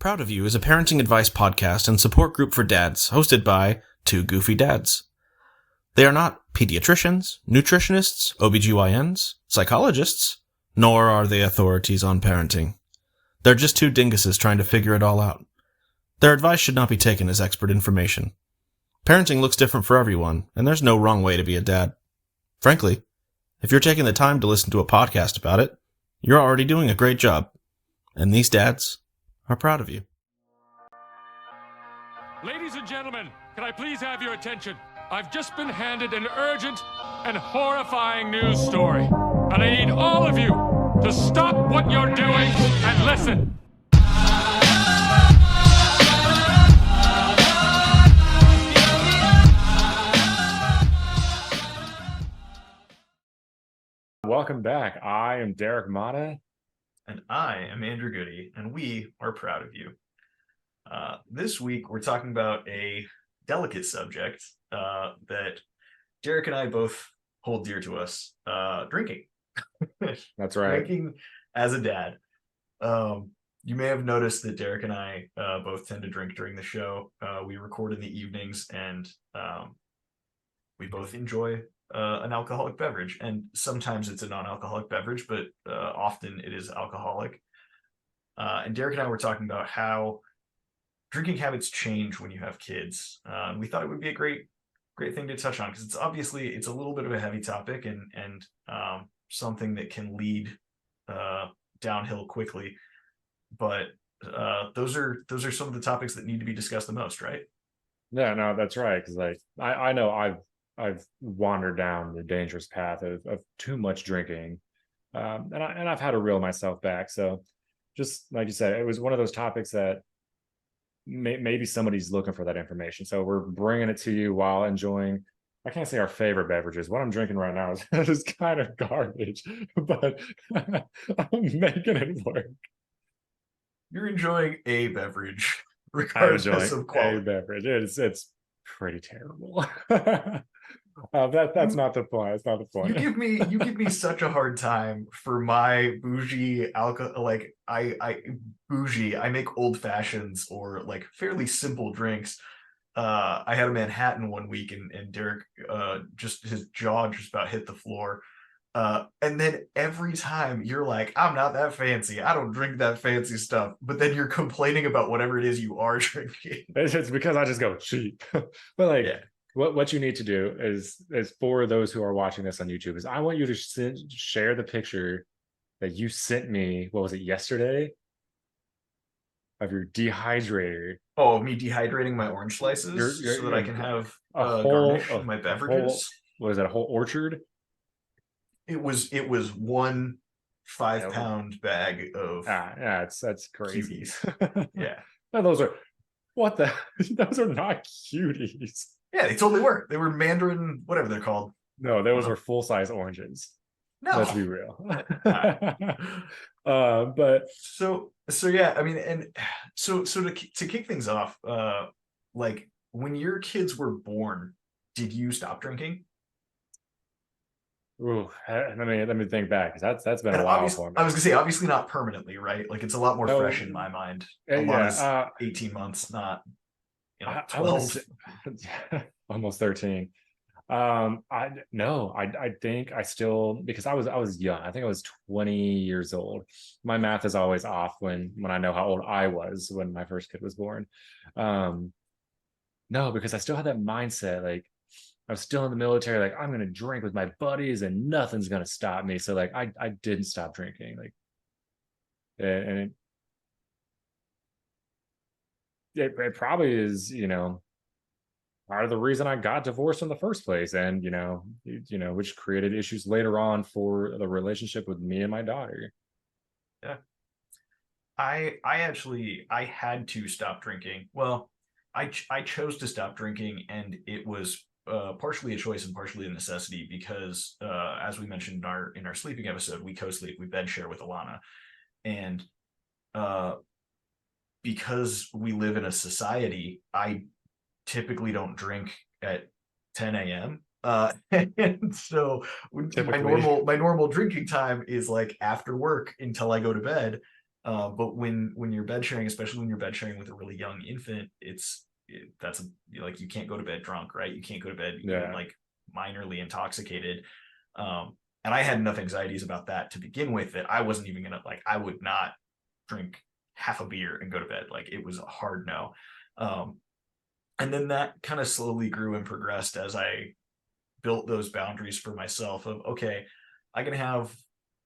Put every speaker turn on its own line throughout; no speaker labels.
Proud of You is a parenting advice podcast and support group for dads hosted by two goofy dads. They are not pediatricians, nutritionists, OBGYNs, psychologists, nor are they authorities on parenting. They're just two dinguses trying to figure it all out. Their advice should not be taken as expert information. Parenting looks different for everyone, and there's no wrong way to be a dad. Frankly, if you're taking the time to listen to a podcast about it, you're already doing a great job. And these dads are proud of you.
Ladies and gentlemen, can I please have your attention? I've just been handed an urgent and horrifying news story, and I need all of you to stop what you're doing and listen.
Welcome back. I am Derek Mata.
And I am Andrew Goody, and we are proud of you. This week, we're talking about a delicate subject that Derek and I both hold dear to us, drinking.
That's right.
Drinking as a dad. You may have noticed that Derek and I both tend to drink during the show. We record in the evenings, and we both enjoy an alcoholic beverage, and sometimes it's a non-alcoholic beverage, but often it is alcoholic. And Derek and I were talking about how drinking habits change when you have kids. We thought it would be a great thing to touch on, because it's a little bit of a heavy topic and something that can lead downhill quickly. But those are some of the topics that need to be discussed the most, right?
Yeah, no, that's right. Because I know I've wandered down the dangerous path of too much drinking, and I've had to reel myself back. So, just like you said, it was one of those topics that maybe somebody's looking for that information. So we're bringing it to you while enjoying. I can't say our favorite beverages. What I'm drinking right now is kind of garbage, but I'm making it work.
You're enjoying a beverage, regardless of quality.
A beverage. It's pretty terrible. That's not the point. It's not the point.
You give me such a hard time for my bougie alcohol. Like I make old fashions or like fairly simple drinks. I had a Manhattan one week, and Derek just his jaw just about hit the floor. And then every time you're like, I'm not that fancy. I don't drink that fancy stuff. But then you're complaining about whatever it is you are drinking.
It's because I just go cheap. But like, yeah. What you need to do is for those who are watching this on YouTube, is I want you to share the picture that you sent me. What was it, yesterday? Of your dehydrator.
Oh, me dehydrating my orange slices so that I can have garnish in my beverages.
What is that, a whole orchard?
It was 1 5-pound bag of
that's crazy.
Yeah.
No, those are not cuties.
Yeah, they totally were. They were Mandarin, whatever they're called.
No, those are full-size oranges.
No.
Let's be real. But
so yeah, I mean, and so to kick things off, like when your kids were born, did you stop drinking?
Ooh, let me think back, because that's been a while for me.
I was gonna say, obviously not permanently, right? Like it's a lot more fresh in my mind. Yeah, 18 months, not 12.
Almost 13. I think I still, because I was young. I think I was 20 years old. My math is always off when I know how old I was when my first kid was born. No, because I still had that mindset, like I was still in the military, like I'm gonna drink with my buddies and nothing's gonna stop me. So like I didn't stop drinking, like, and it probably is, part of the reason I got divorced in the first place, and which created issues later on for the relationship with me and my daughter.
Yeah, I had to stop drinking. Well, I chose to stop drinking, and it was partially a choice and partially a necessity, because as we mentioned in our sleeping episode, we co-sleep, we bed share with Alana, and because we live in a society, I typically don't drink at 10 a.m. And so my normal drinking time is like after work until I go to bed. But when you're bed sharing, especially when you're bed sharing with a really young infant, like you can't go to bed drunk, right? You can't go to bed even
Yeah.
like minorly intoxicated. And I had enough anxieties about that to begin with that I wasn't even gonna like I would not drink half a beer and go to bed. Like it was a hard no. And then that kind of slowly grew and progressed as I built those boundaries for myself of okay, I can have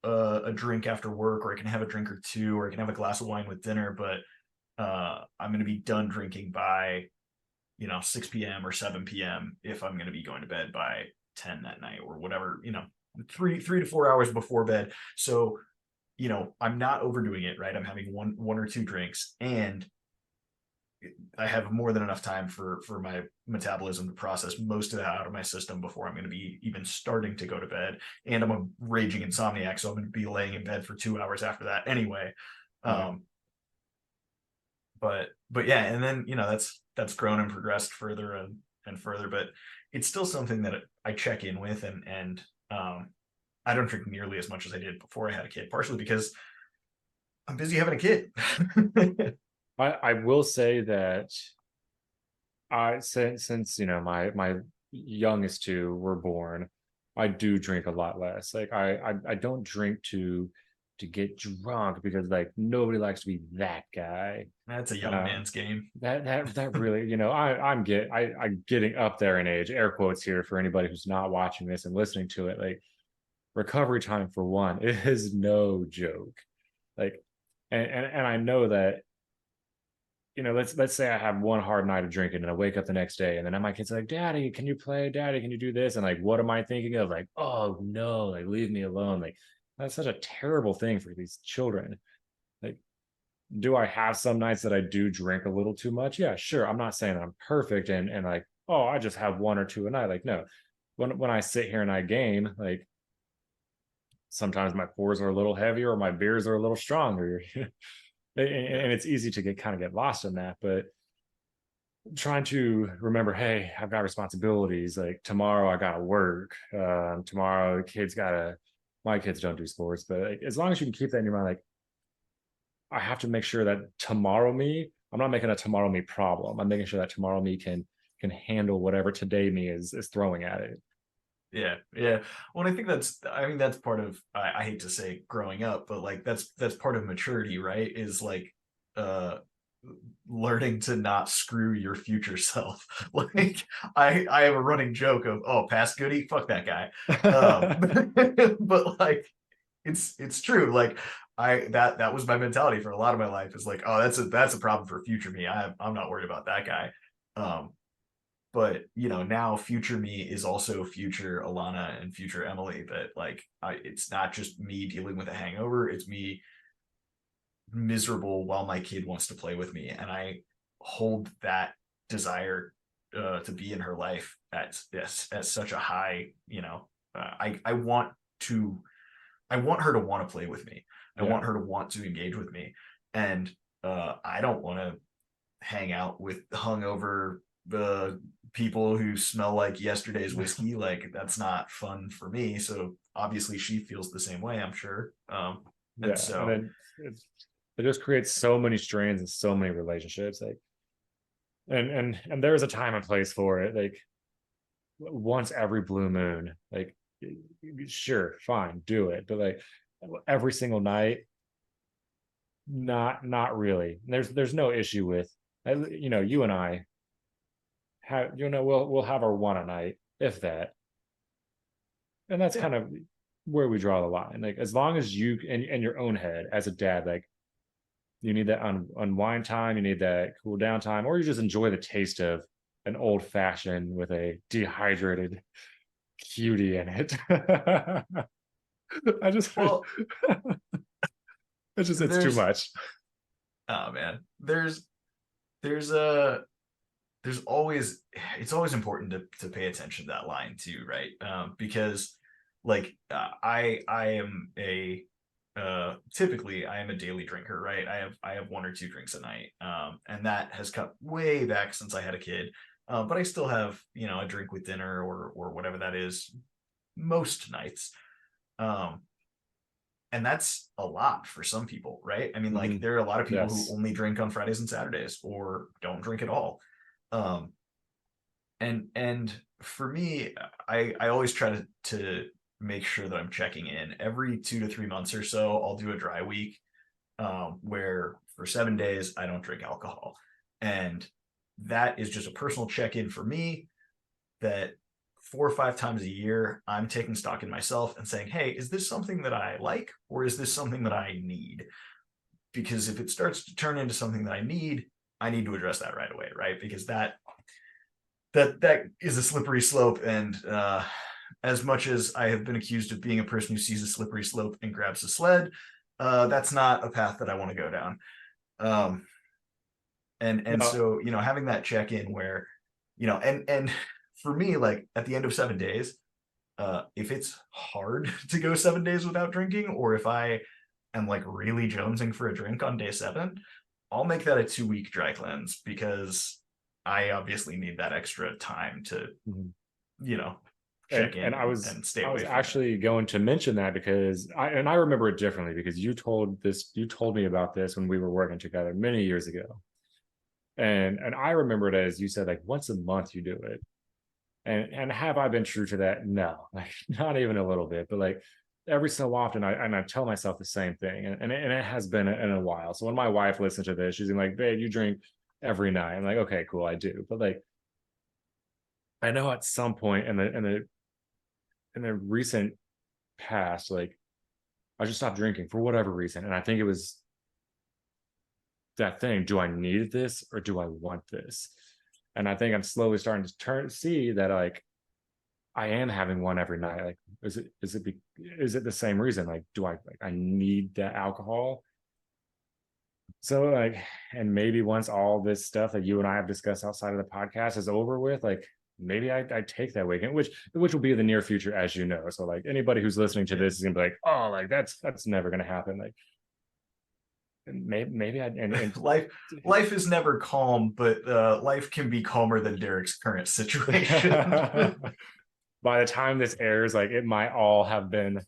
a drink after work, or I can have a drink or two, or I can have a glass of wine with dinner, but I'm going to be done drinking by 6 p.m. or 7 p.m. if I'm going to be going to bed by 10 that night or whatever, 3 to 4 hours before bed. So I'm not overdoing it, right? I'm having one or two drinks, and I have more than enough time for my metabolism to process most of that out of my system before I'm going to be even starting to go to bed. And I'm a raging insomniac, so I'm going to be laying in bed for 2 hours after that anyway.
Yeah.
But yeah, and then that's grown and progressed further and further, but it's still something that I check in with, and I don't drink nearly as much as I did before I had a kid, partially because I'm busy having a kid.
I will say that since my youngest two were born, I do drink a lot less. Like I don't drink to get drunk because like nobody likes to be that guy.
That's a young man's game.
That really, I'm getting up there in age, air quotes here for anybody who's not watching this and listening to it. Like recovery time for one is no joke. Like and I know that let's say I have one hard night of drinking and I wake up the next day and then my kids are like, Daddy, can you play? Daddy, can you do this? And like, what am I thinking of? Like, oh no, like leave me alone. Like, that's such a terrible thing for these children. Like, do I have some nights that I do drink a little too much? Yeah, sure. I'm not saying that I'm perfect and like, oh, I just have one or two a night. Like, no. When I sit here and I game, like sometimes my pours are a little heavier or my beers are a little stronger. And it's easy to get lost in that, but trying to remember, hey, I've got responsibilities. Like tomorrow I gotta work. Tomorrow my kids don't do sports, but like, as long as you can keep that in your mind, like I have to make sure that tomorrow me, I'm not making a tomorrow me problem. I'm making sure that tomorrow me can handle whatever today me is throwing at it.
Yeah. Well, I think that's part of, I hate to say growing up, but like that's part of maturity, right? Is like uh learning to not screw your future self. Like I have a running joke of, oh, past goody, fuck that guy. But like it's true. Like that was my mentality for a lot of my life, is like, oh, that's a problem for future me. I'm not worried about that guy. But now future me is also future Alana and future Emily, that like it's not just me dealing with a hangover, it's me miserable while my kid wants to play with me, and I hold that desire to be in her life at such a high, I want her to want to play with me. I want her to want to engage with me, and I don't want to hang out with hungover people who smell like yesterday's whiskey. Like that's not fun for me. So obviously she feels the same way, I'm sure. And so
and then it just creates so many strains and so many relationships. Like and there's a time and place for it. Like once every blue moon, like sure, fine, do it. But like every single night, not really. There's no issue with you and I have we'll have our one a night, if that. And that's kind of where we draw the line. Like as long as you in your own head as a dad, like you need that unwind time, you need that cool down time, or you just enjoy the taste of an old fashioned with a dehydrated cutie in it. I just
well
it's too much.
Oh man, there's a there's always it's always important to pay attention to that line too, right? Because like I am a typically I am a daily drinker, right? I have one or two drinks a night, and that has cut way back since I had a kid. But I still have a drink with dinner or whatever that is most nights. and that's a lot for some people, right? I mean, like there are a lot of people
Yes.
who only drink on Fridays and Saturdays or don't drink at all. Um, and for me, I always try to make sure that I'm checking in every 2 to 3 months or so. I'll do a dry week, where for 7 days I don't drink alcohol, and that is just a personal check-in for me, that 4 or 5 times a year I'm taking stock in myself and saying, hey, is this something that I like, or is this something that I need? Because if it starts to turn into something that I need to address that right away, right? Because that is a slippery slope, and as much as I have been accused of being a person who sees a slippery slope and grabs a sled, that's not a path that I want to go down. And
No.
so, having that check-in where, and for me, like at the end of 7 days, if it's hard to go 7 days without drinking, or if I am like really jonesing for a drink on day 7, I'll make that a 2-week dry cleanse, because I obviously need that extra time to, check in
And I was
and stay
I
away
was
from
actually going to mention that, because I remember it differently, because you told me about this when we were working together many years ago. And I remember it as you said, like, once a month you do it. And have I been true to that? No, like not even a little bit. But like every so often, I tell myself the same thing, and it has been in a while. So when my wife listens to this, she's like, "Babe, you drink every night." I'm like, "Okay, cool, I do." But like, I know at some point in the recent past, like I just stopped drinking for whatever reason, and I think it was that thing. Do I need this or do I want this? And I think I'm slowly starting to see that, like, I am having one every night. Like, is it the same reason? Like, do I need that alcohol? So like, and maybe once all this stuff that you and I have discussed outside of the podcast is over with, like maybe I take that weekend, which will be the near future, as you know. So like anybody who's listening to this is gonna be like, oh, like that's never gonna happen. Like, and maybe I and
life is never calm, but life can be calmer than Derek's current situation.
by the time this airs, like it might all have been,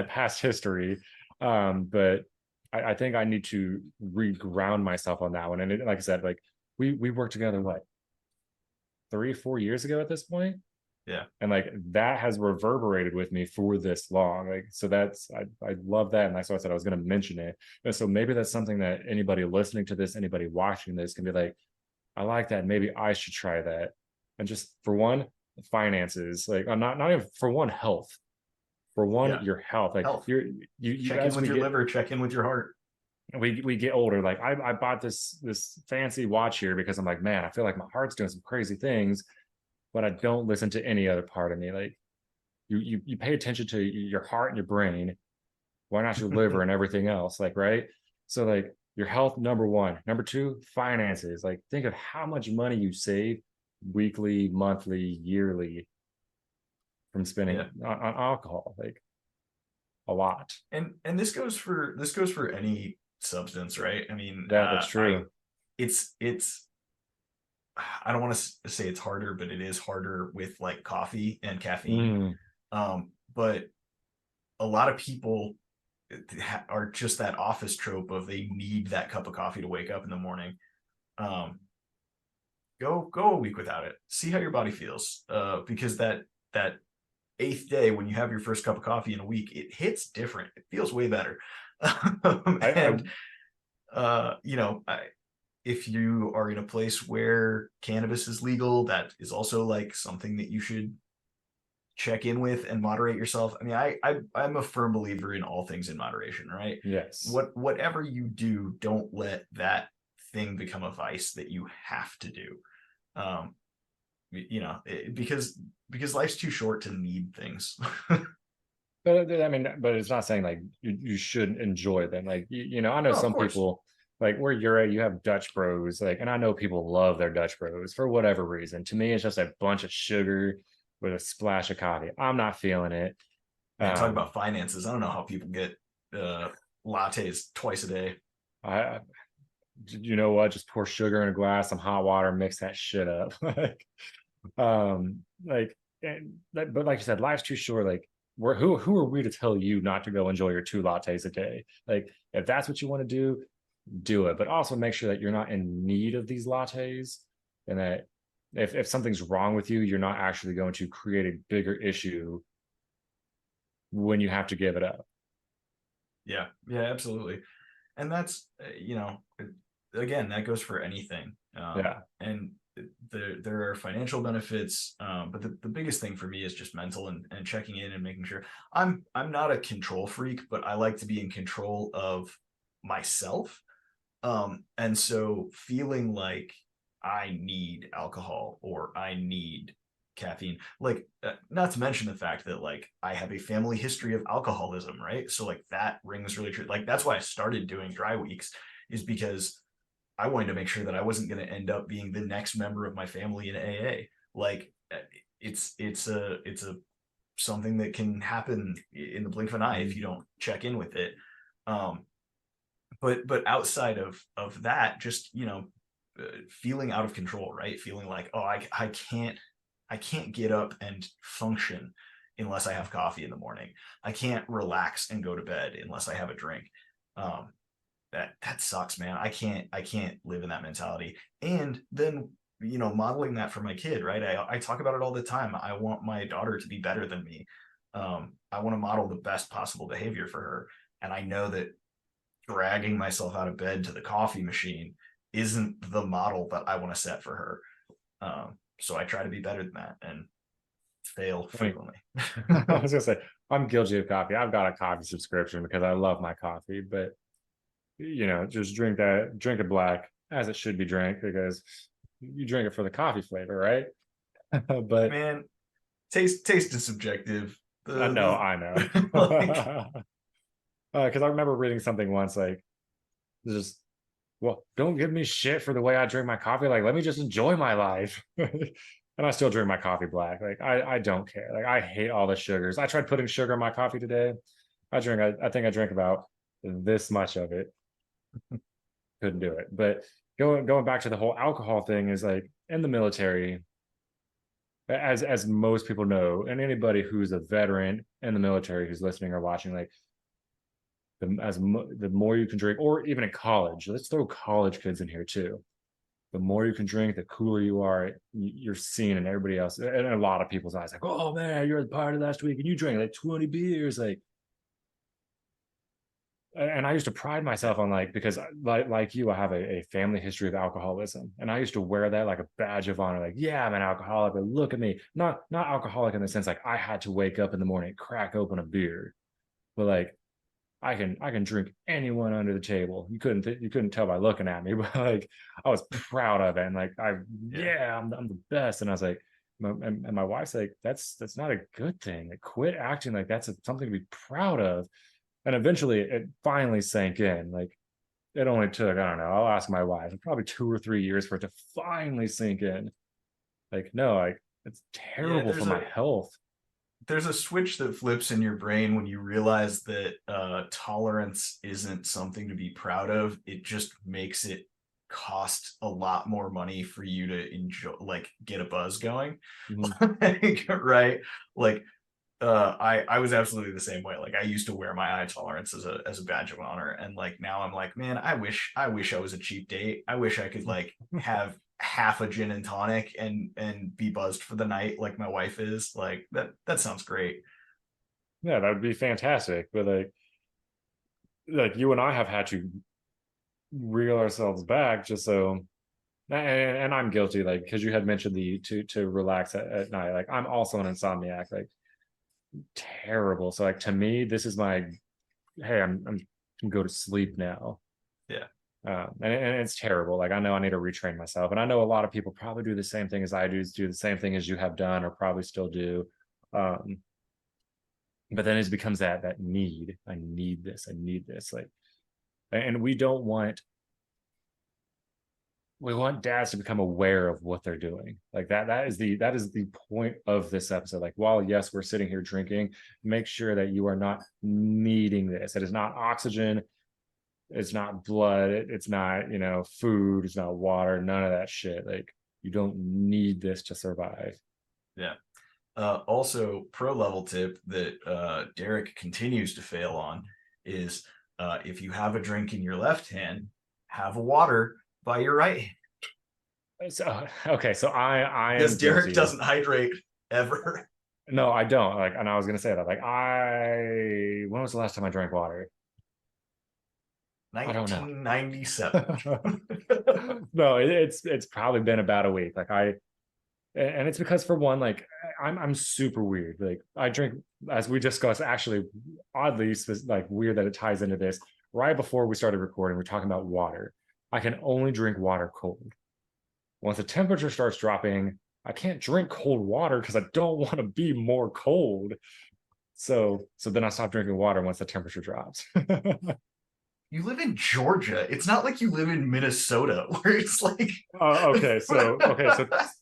past history. But I think I need to reground myself on that one. And like I said, like we worked together what 3 4 years ago at this point.
Yeah.
And like that has reverberated with me for this long. Like, so that's I love that. And that's why I said I was gonna mention it. And so maybe that's something that anybody listening to this, anybody watching this can be like, I like that. Maybe I should try that. And just for one, finances, like I'm not even for one, health. For one,
Yeah.
your health. Like
Health.
you
Check in
as
with
we
your
get
liver, check in with your heart.
we get older. Like I bought this fancy watch here because I'm like, man, I feel like my heart's doing some crazy things, but I don't listen to any other part of me. Like you pay attention to your heart and your brain. Why not your liver and everything else? Like, right? So like your health, number one. Number two, finances. Like think of how much money you save weekly, monthly, yearly from spending on alcohol. Like a lot.
And this goes for any substance, right? I mean,
That's true.
It's I don't want to say it's harder, but it is harder with like coffee and caffeine. But a lot of people are just that office trope of they need that cup of coffee to wake up in the morning. Go a week without it. See how your body feels. Because that 8th day when you have your first cup of coffee in a week, it hits different. It feels way better. And if you are in a place where cannabis is legal, that is also like something that you should check in with and moderate yourself. I mean, I'm a firm believer in all things in moderation, right?
Yes.
Whatever you do, don't let that thing become a vice that you have to do. Because life's too short to need things.
But I mean, but it's not saying like you should enjoy them. Like I know some people like where you're at, you have Dutch Bros, like, and I know people love their Dutch Bros for whatever reason. To me, it's just a bunch of sugar with a splash of coffee. I'm not feeling it.
Man, talk about finances. I don't know how people get lattes twice a day.
You know what? Just pour sugar in a glass, some hot water, mix that shit up. But like you said, life's too short. Like who are we to tell you not to go enjoy your 2 lattes a day? Like, if that's what you want to do it, but also make sure that you're not in need of these lattes, and that if something's wrong with you, you're not actually going to create a bigger issue when you have to give it up.
Yeah, absolutely. And that's, again, that goes for anything. And there are financial benefits, but the biggest thing for me is just mental, and checking in and making sure. I'm not a control freak, but I like to be in control of myself. And so feeling like I need alcohol or I need caffeine, like, not to mention the fact that, like, I have a family history of alcoholism, right? So, like, that rings really true. Like, that's why I started doing dry weeks, is because I wanted to make sure that I wasn't going to end up being the next member of my family in AA. Like, it's a something that can happen in the blink of an eye if you don't check in with it. But outside of that, just, feeling out of control, right? Feeling like, oh, I can't get up and function unless I have coffee in the morning. I can't relax and go to bed unless I have a drink. That sucks, man. I can't live in that mentality. And then, modeling that for my kid, right? I talk about it all the time. I want my daughter to be better than me. I want to model the best possible behavior for her. And I know that dragging myself out of bed to the coffee machine isn't the model that I want to set for her. So I try to be better than that and fail frequently.
I was gonna say, I'm guilty of coffee. I've got a coffee subscription because I love my coffee, but just drink it black as it should be drank, because you drink it for the coffee flavor, right? But
man, taste is subjective.
I know. Because I remember reading something once, like, just, well, don't give me shit for the way I drink my coffee. Like, let me just enjoy my life. And I still drink my coffee black. Like, I don't care. Like, I hate all the sugars. I tried putting sugar in my coffee today. I think I drank about this much of it. Couldn't do it. But going back to the whole alcohol thing, is like, in the military, as most people know, and anybody who's a veteran in the military who's listening or watching, like, the more you can drink, or even in college, let's throw college kids in here too. The more you can drink, the cooler you are. You're seen, and everybody else, and a lot of people's eyes, like, oh man, you're at the party last week and you drank like 20 beers. Like, and I used to pride myself on, like, because like you, I have a family history of alcoholism, and I used to wear that like a badge of honor. Like, yeah, I'm an alcoholic, but look at me. Not alcoholic in the sense like I had to wake up in the morning, crack open a beer, but like, I can drink anyone under the table. You couldn't tell by looking at me, but like, I was proud of it, and like, I'm the best. And I was like, and my wife's like, that's not a good thing. Like, quit acting like that's something to be proud of. And eventually, it finally sank in. Like, it only took, I don't know, I'll ask my wife, probably 2 or 3 years for it to finally sink in. Like, no, like, it's terrible for my health.
There's a switch that flips in your brain when you realize that tolerance isn't something to be proud of. It just makes it cost a lot more money for you to enjoy, like, get a buzz going. Right? Like, I was absolutely the same way. Like, I used to wear my eye tolerance as a badge of honor, and like, now I'm like, man, I wish I was a cheap date. I wish I could, like, have half a gin and tonic and be buzzed for the night like my wife is. Like, that sounds great.
Yeah, that would be fantastic. But like you and I have had to reel ourselves back just so. And I'm guilty, like, because you had mentioned to relax at night. Like, I'm also an insomniac, like, terrible. So like, to me, this is my, hey, I'm can go to sleep now.
Yeah.
And it's terrible. Like, I know I need to retrain myself, and I know a lot of people probably do the same thing as I do the same thing as you have done, or probably still do. But then it becomes that need. I need this. Like, and we want dads to become aware of what they're doing. Like, that is the point of this episode. Like, while yes, we're sitting here drinking, make sure that you are not needing this. It is not oxygen. It's not blood. It's not, food. It's not water. None of that shit. Like, you don't need this to survive.
Yeah. Also, pro level tip that Derek continues to fail on is if you have a drink in your left hand, have a water by your right hand.
So, okay, so I
Because
am
Derek
guilty.
doesn't hydrate ever.
No, I don't. Like, and I was gonna say that. Like, when was the last time I drank water? I don't know.
1997.
No, it's probably been about a week. Like and it's because for one, like I'm super weird. Like I drink, as we discussed, actually oddly like weird that it ties into this. Right before we started recording, we're talking about water. I can only drink water cold. Once the temperature starts dropping, I can't drink cold water because I don't want to be more cold. So then I stop drinking water once the temperature drops.
You live in Georgia. It's not like you live in Minnesota where it's like
Okay, so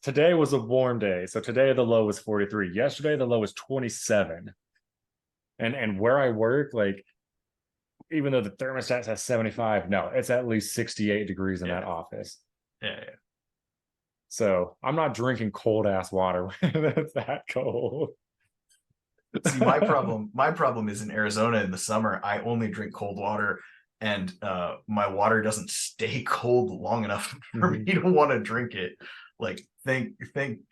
today was a warm day. So today the low was 43. Yesterday the low was 27. And where I work, like even though the thermostat says 75, no, it's at least 68 degrees in that office.
Yeah.
So I'm not drinking cold ass water when it's that cold.
See, my problem is in Arizona in the summer, I only drink cold water, and my water doesn't stay cold long enough for me to want to drink it. Like thank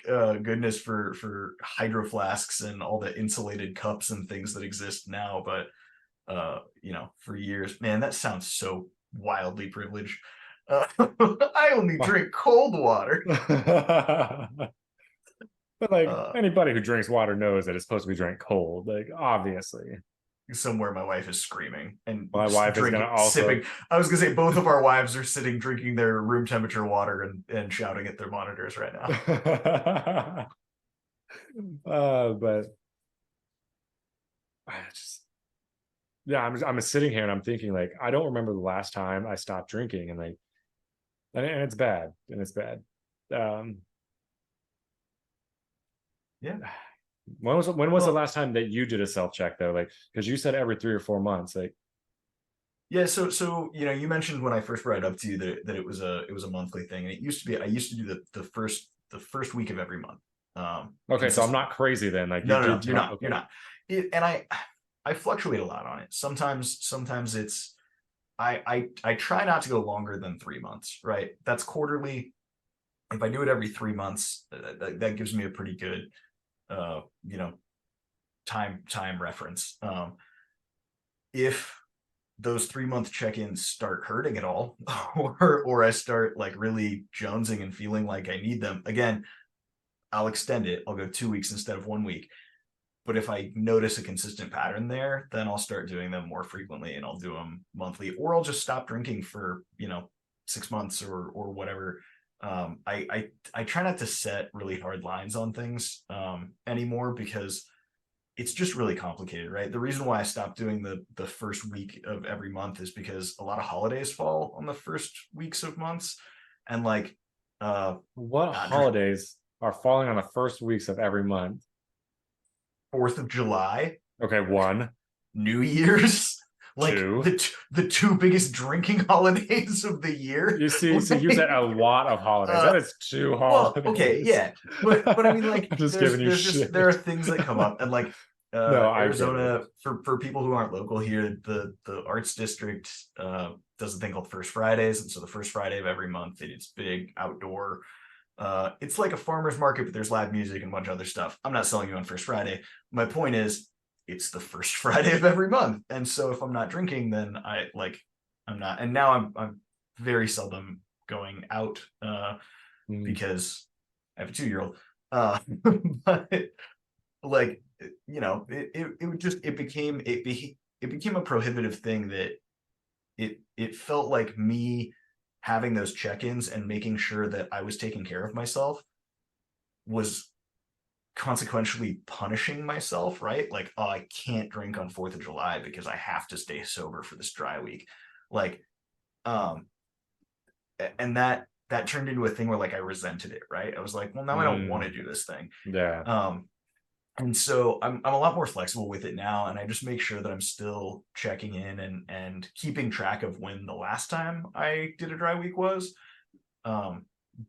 goodness for hydro flasks and all the insulated cups and things that exist now. But for years, man, that sounds so wildly privileged. I only drink cold water.
But like anybody who drinks water knows that it's supposed to be drank cold. Like obviously.
Somewhere my wife is screaming and
my wife is gonna also
sipping. I was gonna say both of our wives are sitting drinking their room temperature water and shouting at their monitors right now.
But I just I'm sitting here and I'm thinking like I don't remember the last time I stopped drinking and like and it's bad
Yeah.
When was the last time that you did a self check though? Like because you said every 3 or 4 months. Like
yeah, so you mentioned when I first brought it up to you that it was a monthly thing, and it used to be I used to do the first week of every month.
Okay, so I'm not crazy then. Like
no, you're not.
Okay.
You're not. And I fluctuate a lot on it. Sometimes it's I try not to go longer than 3 months. Right, that's quarterly. If I do it every 3 months, that gives me a pretty good time reference. If those 3-month check-ins start hurting at all, or I start like really jonesing and feeling like I need them again, I'll extend it. I'll go 2 weeks instead of 1 week. But if I notice a consistent pattern there, then I'll start doing them more frequently and I'll do them monthly, or I'll just stop drinking for 6 months or whatever. I try not to set really hard lines on things anymore because it's just really complicated, right? The reason why I stopped doing the first week of every month is because a lot of holidays fall on the first weeks of months, and like
what holidays are falling on the first weeks of every month?
4th of July.
Okay, 1.
New Year's. Like
2.
the 2 biggest drinking holidays of the year.
You see, so you said a lot of holidays. That is 2 holidays.
Well, okay, yeah, but I mean, like,
I'm just giving you shit.
There are things that come up, and like
no,
Arizona, for people who aren't local here, the Arts District does a thing called First Fridays, and so the first Friday of every month, it's big outdoor. It's like a farmer's market, but there's live music and a bunch of other stuff. I'm not selling you on First Friday. My point is, it's the first Friday of every month, and so if I'm not drinking, then I'm not. And now I'm very seldom going out because I have a 2-year-old. But like it became a prohibitive thing that it felt like me having those check-ins and making sure that I was taking care of myself was consequentially punishing myself, right? Like, oh, I can't drink on 4th of July because I have to stay sober for this dry week. Like, and that turned into a thing where like I resented it, right? I was like, well, now I don't want to do this thing.
Yeah.
And so I'm a lot more flexible with it now, and I just make sure that I'm still checking in and keeping track of when the last time I did a dry week was.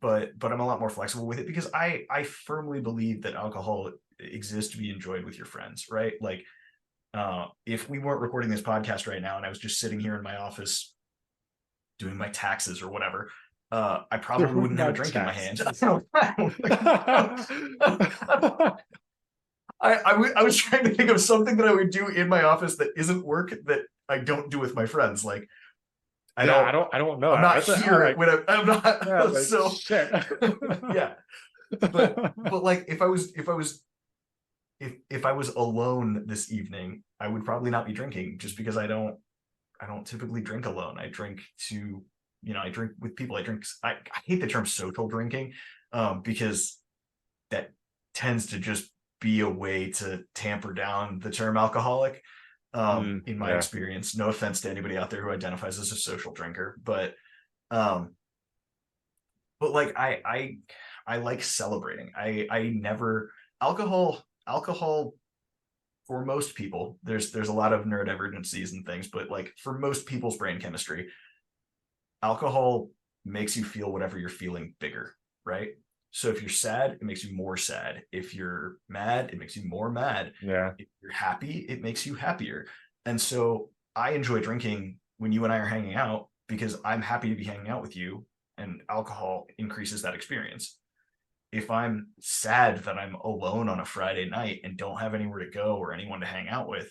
But I'm a lot more flexible with it because I firmly believe that alcohol exist to be enjoyed with your friends, right? Like if we weren't recording this podcast right now and I was just sitting here in my office doing my taxes or whatever, I probably wouldn't have a drink in my hand. I was trying to think of something that I would do in my office that isn't work that I don't do with my friends. Like
I don't know.
I'm not here when I'm not.
Yeah,
so
shit.
Yeah, but like if I was alone this evening, I would probably not be drinking, just because I don't typically drink alone. I drink to, I drink with people. I hate the term social drinking, because that tends to just be a way to tamper down the term alcoholic. In my experience, no offense to anybody out there who identifies as a social drinker, but like I like celebrating. I never alcohol for most people, there's a lot of neurodivergencies and things, but like for most people's brain chemistry, alcohol makes you feel whatever you're feeling bigger, right? So if you're sad, it makes you more sad. If you're mad, it makes you more mad.
Yeah.
If you're happy, it makes you happier. And so I enjoy drinking when you and I are hanging out, because I'm happy to be hanging out with you, and alcohol increases that experience. If I'm sad that I'm alone on a Friday night and don't have anywhere to go or anyone to hang out with,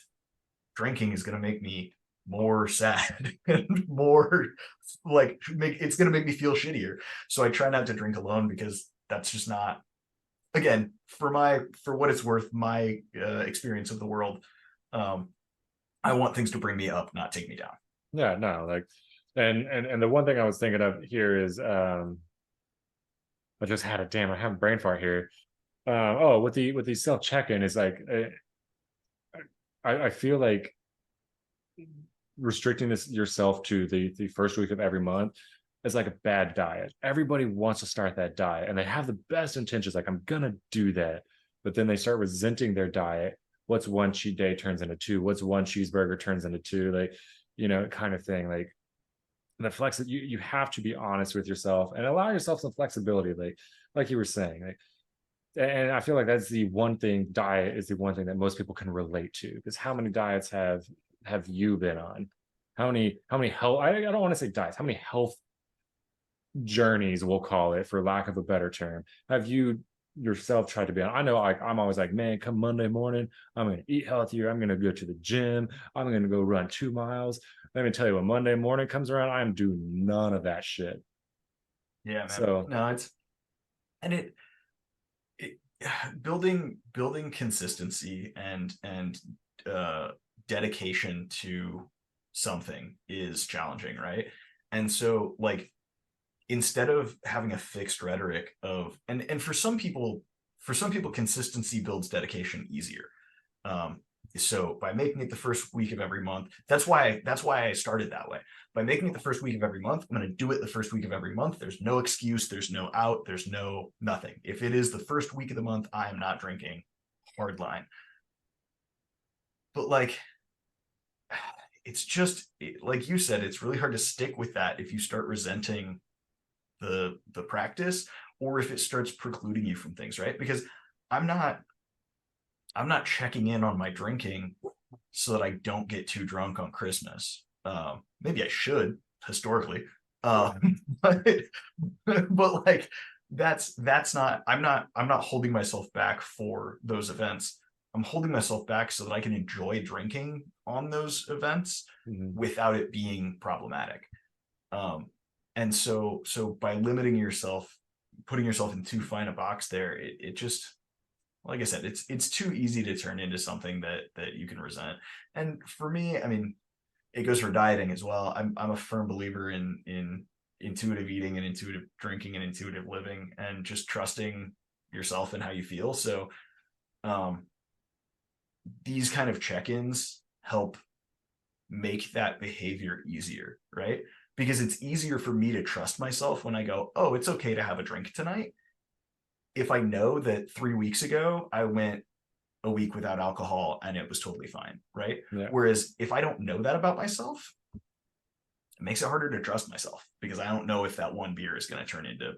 drinking is going to make me more sad and more like it's going to make me feel shittier. So I try not to drink alone, because that's just not, again, for what it's worth, my experience of the world. I want things to bring me up, not take me down.
Yeah, no, like, and the one thing I was thinking of here is, I just had a I have a brain fart here. With the self check-in is like, I feel like restricting yourself to the first week of every month is like a bad diet. Everybody wants to start that diet and they have the best intentions, like, I'm gonna do that, but then they start resenting their diet. What's one cheat day turns into two, what's one cheeseburger turns into two, like, kind of thing. Like, the flex that you have to be honest with yourself and allow yourself some flexibility, like you were saying, like, and I feel like that's the one thing, diet is the one thing that most people can relate to, because how many diets have you been on? How many health, I don't want to say diets, how many health journeys, we'll call it for lack of a better term, have you yourself tried to be on? I know I'm always like, man, come Monday morning, I'm going to eat healthier, I'm going to go to the gym, I'm going to go run 2 miles. Let me tell you, when Monday morning comes around, I'm doing none of that shit.
Yeah, man.
So
no, it's, and it building consistency and dedication to something is challenging, right? And so, like, instead of having a fixed rhetoric of, and for some people consistency builds dedication easier. So by making it the first week of every month, that's why I started that way. By making it the first week of every month, I'm going to do it the first week of every month. There's no excuse, there's no out, there's no nothing. If it is the first week of the month, I am not drinking. Hard line. But like, it's just like you said, it's really hard to stick with that if you start resenting the practice, or if it starts precluding you from things, right? Because I'm not checking in on my drinking so that I don't get too drunk on Christmas. Maybe I should, historically, but like that's not. I'm not holding myself back for those events. I'm holding myself back so that I can enjoy drinking on those events without it being problematic. And so by limiting yourself, putting yourself in too fine a box there, it just, like I said, it's too easy to turn into something that you can resent. And for me, I mean, it goes for dieting as well. I'm a firm believer in intuitive eating and intuitive drinking and intuitive living, and just trusting yourself and how you feel. So these kind of check-ins help make that behavior easier, right? Because it's easier for me to trust myself when I go, oh, it's okay to have a drink tonight, if I know that 3 weeks ago I went a week without alcohol and it was totally fine, right? Yeah. Whereas if I don't know that about myself, it makes it harder to trust myself, because I don't know if that one beer is going to turn into,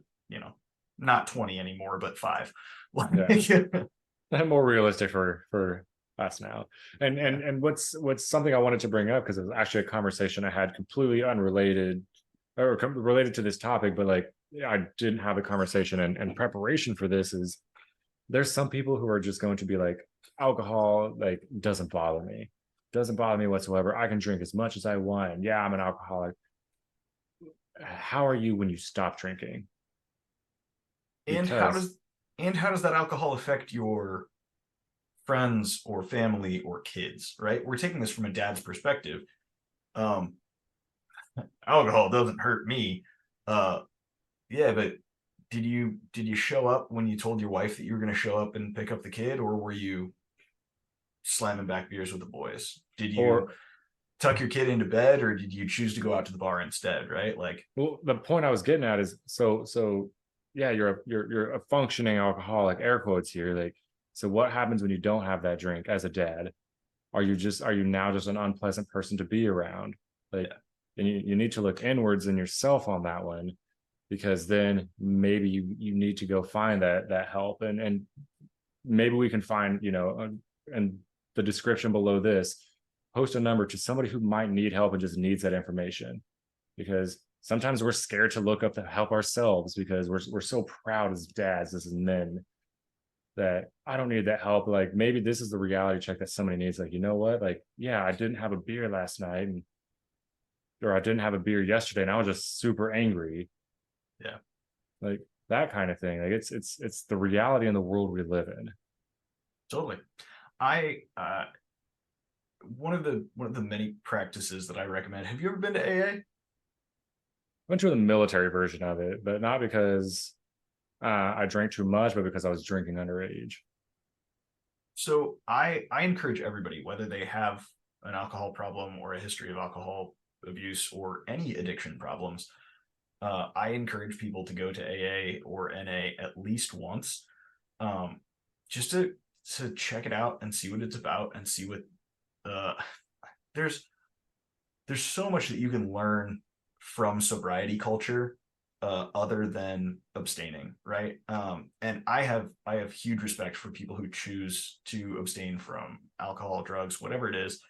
not 20 anymore, but 5.
Yeah. more realistic for us now. And what's something I wanted to bring up, because it was actually a conversation I had completely unrelated or related to this topic, but like I didn't have a conversation and preparation for this, is there's some people who are just going to be like, alcohol like doesn't bother me whatsoever, I can drink as much as I want, and yeah, I'm an alcoholic. How are you when you stop drinking?
And how
Because
does and how does that alcohol affect your friends or family or kids, right? We're taking this from a dad's perspective. Um, Alcohol doesn't hurt me. Uh, yeah, but did you show up when you told your wife that you were going to show up and pick up the kid, or were you slamming back beers with the boys? Did you
or
tuck your kid into bed, or did you choose to go out to the bar instead? Right? Like,
well, the point I was getting at is, so yeah, you're a functioning alcoholic, air quotes here. Like, so what happens when you don't have that drink as a dad? Are you now just an unpleasant person to be around? Like,
yeah,
and you need to look inwards in yourself on that one, because then maybe you need to go find that help, and maybe we can find, and the description below this, post a number to somebody who might need help and just needs that information, because sometimes we're scared to look up to help ourselves because we're so proud as dads, as men, that I don't need that help. Like, maybe this is the reality check that somebody needs. Like, you know what? Like, yeah, I didn't have a beer last night, or I didn't have a beer yesterday, and I was just super angry.
yeah,
Like, that kind of thing. Like, it's the reality in the world we live in.
totally. I one of the many practices that I recommend. Have you ever been to AA?
Went to the military version of it, but not because I drank too much, but because I was drinking underage.
So I encourage everybody, whether they have an alcohol problem or a history of alcohol abuse or any addiction problems, I encourage people to go to AA or NA at least once, um, just to check it out and see what it's about and see what uh, there's there's so much that you can learn from sobriety culture, other than abstaining, right? And I have huge respect for people who choose to abstain from alcohol, drugs, whatever it is,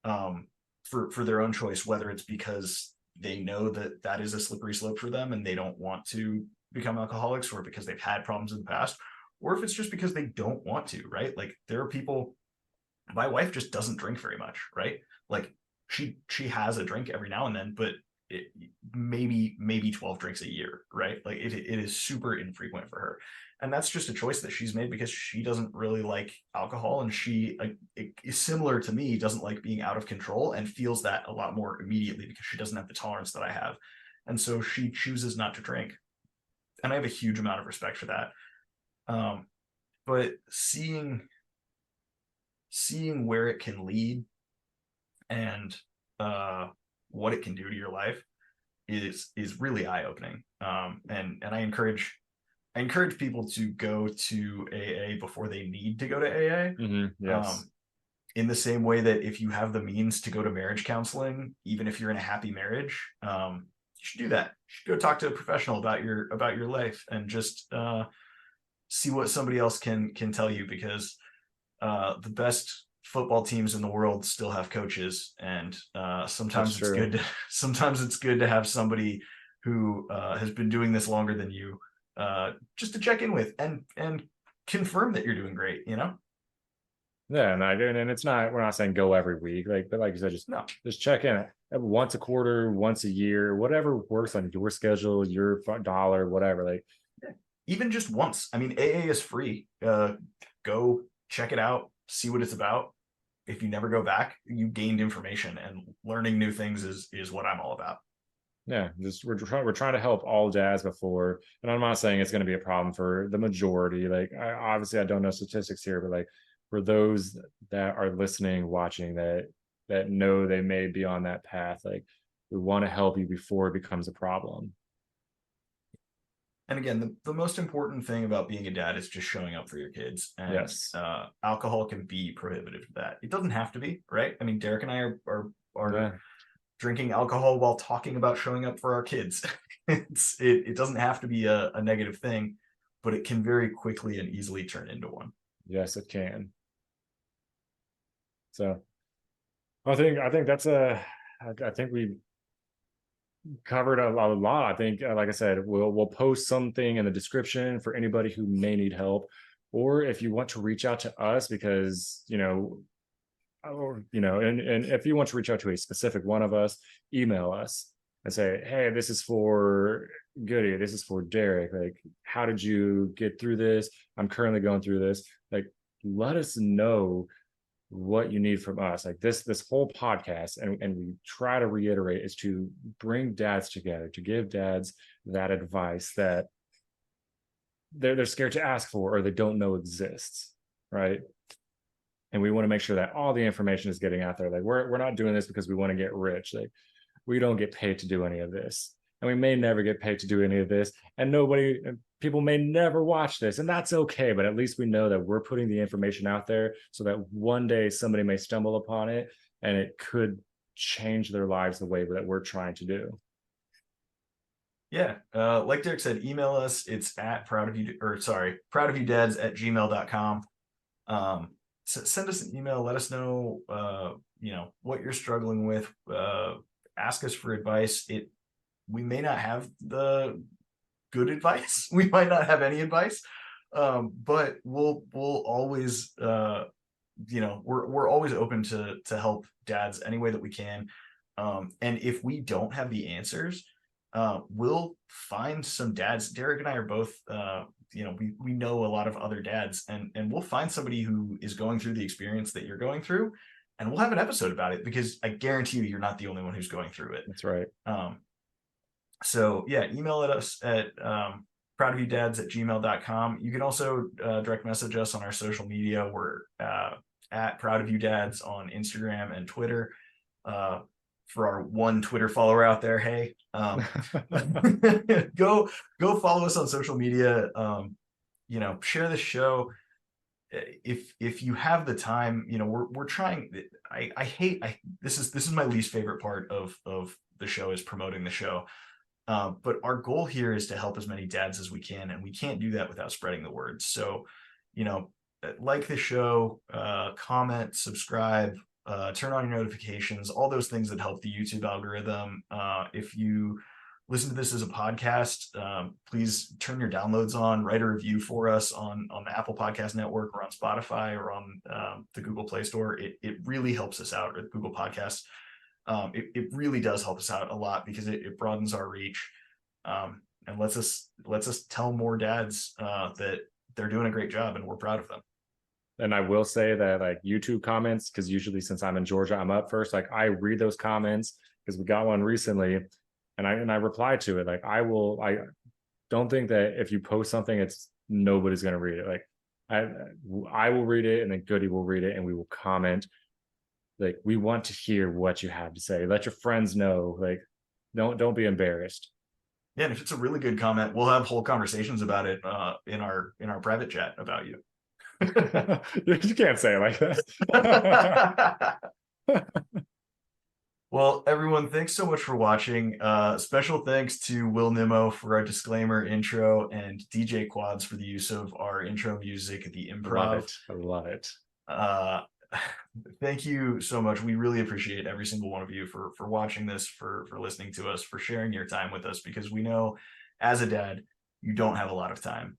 um, for their own choice, whether it's because they know that that is a slippery slope for them and they don't want to become alcoholics, or because they've had problems in the past, or if it's just because they don't want to, right? Like, there are people. My wife just doesn't drink very much, right? Like, she has a drink every now and then, but it, maybe 12 drinks a year, right? Like, it is super infrequent for her, and that's just a choice that she's made because she doesn't really like alcohol, and she is similar to me, doesn't like being out of control and feels that a lot more immediately because she doesn't have the tolerance that I have, and so she chooses not to drink, and I have a huge amount of respect for that. Um, but seeing where it can lead and uh, what it can do to your life is really eye opening. And I encourage people to go to AA before they need to go to AA.
Yes.
In the same way that if you have the means to go to marriage counseling, even if you're in a happy marriage, you should do that. You should go talk to a professional about your life and just see what somebody else can tell you, because the best football teams in the world still have coaches, and sometimes it's good to, sometimes it's good to have somebody who has been doing this longer than you, just to check in with and confirm that you're doing great,
Yeah, and it's not, we're not saying go every week, like, but like you said,
no,
just check in once a quarter, once a year, whatever works on your schedule, your dollar, whatever. Like,
even just once. I mean, AA is free. Go check it out, see what it's about. If you never go back, you gained information, and learning new things is what I'm all about.
yeah, just we're trying to help all dads before, and I'm not saying it's going to be a problem for the majority. Like, obviously I don't know statistics here, but like, for those that are listening, watching, that know they may be on that path, like, we want to help you before it becomes a problem.
And again, the most important thing about being a dad is just showing up for your kids. And
Yes.
Alcohol can be prohibitive to that. It doesn't have to be, right? I mean, Derek and I are
Yeah.
drinking alcohol while talking about showing up for our kids. It doesn't have to be a negative thing, but it can very quickly and easily turn into one.
Yes, it can. So I think that's I think we covered a lot. I think, like I said, we'll post something in the description for anybody who may need help, or if you want to reach out to us, because and if you want to reach out to a specific one of us, email us and say, hey, this is for Goody, this is for Derek. Like, how did you get through this? I'm currently going through this. Like, let us know what you need from us. Like this whole podcast, and we try to reiterate, is to bring dads together, to give dads that advice that they're scared to ask for, or they don't know exists, right? And we want to make sure that all the information is getting out there. Like, we're not doing this because we want to get rich. Like, we don't get paid to do any of this, and we may never get paid to do any of this, and people may never watch this, and that's okay. But at least we know that we're putting the information out there so that one day somebody may stumble upon it, and it could change their lives the way that we're trying to do.
Yeah, like Derek said, email us. It's at proudofyoudads@gmail.com. Send us an email. Let us know, what you're struggling with. Ask us for advice. We may not have the good advice. We might not have any advice, but we'll always, we're always open to help dads any way that we can. And if we don't have the answers, we'll find some dads. Derek and I are both, we know a lot of other dads, and we'll find somebody who is going through the experience that you're going through, and we'll have an episode about it, because I guarantee you're not the only one who's going through it.
That's right.
So yeah, email us at proudofyoudads@gmail.com. You can also direct message us on our social media. We're at proudofyoudads on Instagram and Twitter. For our one Twitter follower out there, hey, go follow us on social media. Share this show if you have the time. We're trying. This is my least favorite part of the show, is promoting the show. But our goal here is to help as many dads as we can, and we can't do that without spreading the word. So, like the show, comment, subscribe, turn on your notifications, all those things that help the YouTube algorithm. If you listen to this as a podcast, please turn your downloads on, write a review for us on the Apple Podcast Network, or on Spotify, or on the Google Play Store. It really helps us out, at Google Podcasts. It really does help us out a lot, because it broadens our reach, and lets us tell more dads that they're doing a great job, and we're proud of them.
And I will say that, like, YouTube comments, because usually since I'm in Georgia, I'm up first. Like, I read those comments, because we got one recently, and I reply to it. Like, I don't think that if you post something, nobody's going to read it. Like, I will read it, and then Goody will read it, and we will comment. Like, we want to hear what you have to say. Let your friends know. Like, don't be embarrassed.
Yeah, and if it's a really good comment, we'll have whole conversations about it in our private chat about you.
You can't say it like that.
Well, everyone, thanks so much for watching. Special thanks to Will Nimmo for our disclaimer intro, and DJ Quads for the use of our intro music at the Improv.
I love it.
Thank you so much. We really appreciate every single one of you for watching this, for listening to us, for sharing your time with us, because we know, as a dad, you don't have a lot of time.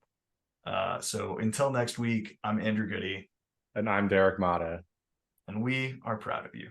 So until next week, I'm Andrew Goody.
And I'm Derek Mata.
And we are proud of you.